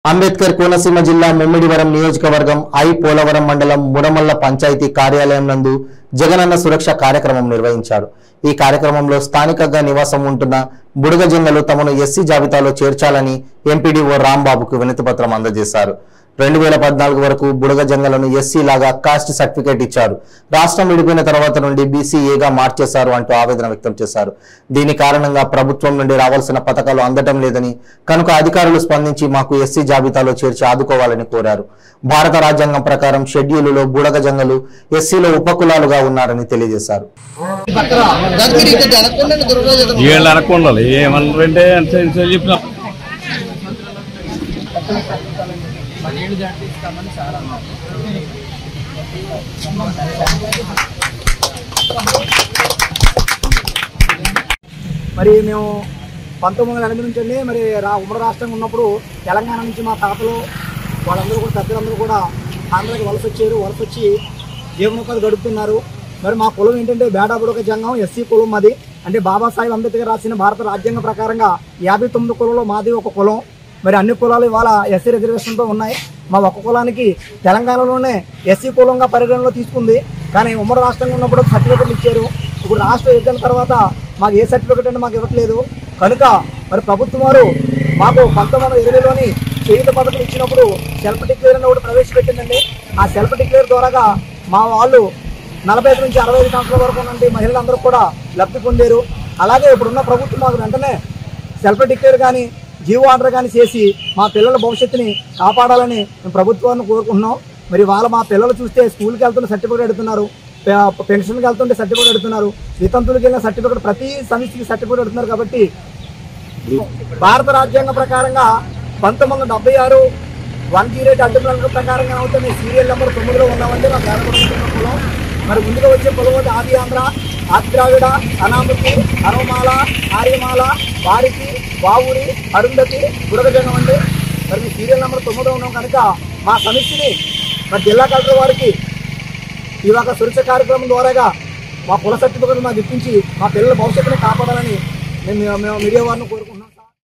అంబేద్కర్ కోనసీమ జిల్లా ముమ్మిడివరం నియోజకవర్గం పోలవరం మండలం మురమల్ల పంచాయతీ కార్యాలయం నందు జగనన్న సురక్ష కార్యక్రమం నిర్వహించారు। ఈ కార్యక్రమంలో స్థానికంగా నివాసం ఉంటున్న బుడగ జంగలు తమను ఎస్సీ జాబితాలో చేర్చాలని ఎంపీడీఓ రాంబాబుకు వినతిపత్రం అందజేశారు। 2014 వరకు బుడగ జంగలను ఎస్సీ లాగా కాస్ట్ సర్టిఫికేట్ ఇచ్చారు। రాష్ట్రం విడిపోయిన తర్వాత నుండి బీసీఏగా మార్చేశారు అంటూ ఆవేదన వ్యక్తం చేశారు। దీని కారణంగా ప్రభుత్వం నుండి రావాల్సిన పథకాలు అందటం లేదని కనుక అధికారులు స్పందించి మాకు ఎస్సీ జాబితాలో చేర్చి ఆదుకోవాలని కోరారు। భారత రాజ్యాంగం ప్రకారం షెడ్యూలులో బుడగ జంగలు ఎస్సీలో ఉపకులాలుగా ఉన్నారని తెలియజేశారు। మరి మేము 1980 నుంచి మరి ఉమ్మడి రాష్ట్రంగా ఉన్నప్పుడు తెలంగాణ నుంచి మా తాతలు వాళ్ళందరూ కూడా పెద్దలందరూ కూడా ఆంధ్రాకి వలస వచ్చి జీవనోపాధి గడుపుతున్నారు। మరి మా కులం ఏంటంటే బేడా బుడగ జంగం ఎస్సీ కులం అది। అంటే బాబాసాహెబ్ అంబేద్కర్ రాసిన భారత రాజ్యాంగ ప్రకారంగా 59 కులంలో మాది ఒక కులం। మరి అన్ని కులాలు ఇవాళ ఎస్సీ రిజర్వేషన్తో ఉన్నాయి। మా ఒక్క కులానికి తెలంగాణలోనే ఎస్సీ కులంగా పరిగణనలో తీసుకుంది, కానీ ఉమ్మడి రాష్ట్రంగా ఉన్నప్పుడు సర్టిఫికెట్లు ఇచ్చారు। ఇప్పుడు రాష్ట్రం ఎక్కిన తర్వాత మాకు ఏ సర్టిఫికెట్ అంటే మాకు ఇవ్వట్లేదు కనుక మరి ప్రభుత్వం వారు మాకు 1920లోని చేయుత పథకం ఇచ్చినప్పుడు సెల్ఫ్ డిక్లేర్ అని ఒకటి ప్రవేశపెట్టిందండి। ఆ సెల్ఫ్ డిక్లేర్ ద్వారాగా మా వాళ్ళు 45 నుంచి 65 సంవత్సరాల వరకు నుండి మహిళలందరూ కూడా లబ్ధి పొందారు। అలాగే ఇప్పుడున్న ప్రభుత్వం మాకు వెంటనే సెల్ఫ్ డిక్లేర్ కానీ జీవో ఆర్డర్ కానీ చేసి మా పిల్లల భవిష్యత్తుని కాపాడాలని మేము ప్రభుత్వాన్ని కోరుకుంటున్నాం। మరి మా పిల్లలు చూస్తే స్కూల్కి వెళ్తుంటే సర్టిఫికేట్ అడుగుతున్నారు, పెన్షన్కి వెళ్తుంటే సర్టిఫికేట్ అడుగుతున్నారు, వితంతువులకి వెళ్ళిన సర్టిఫికేట్ ప్రతి సమితికి సర్టిఫికేట్ అడుగుతున్నారు। కాబట్టి భారత రాజ్యాంగ ప్రకారంగా 1976 108 అడ్డుల ప్రకారంగా అవుతుంది సీరియల్ నెంబర్ 9లో ఉన్నామంటే మా పేదపడుతున్న కులం। మరి ముందుగా వచ్చే కులం ఆది ఆంధ్ర, ఆది ద్రావిడ, అనామతి, హనుమాల, ఆర్యమాల, వారికి, వావురి, అరుంధతి, బుడగ జంగం అండి। మరి మీ సీరియల్ నెంబర్ 9లో ఉన్నాం కనుక మా సమస్యని మరి జిల్లా కలెక్టర్ వారికి ఇవాళ సురక్ష కార్యక్రమం ద్వారాగా మా కుల సర్టిఫికెట్ మాకు ఇప్పించి మా పిల్లల భవిష్యత్తుని కాపాడాలని మేము మీడియా వారిని కోరుకుంటున్నాం।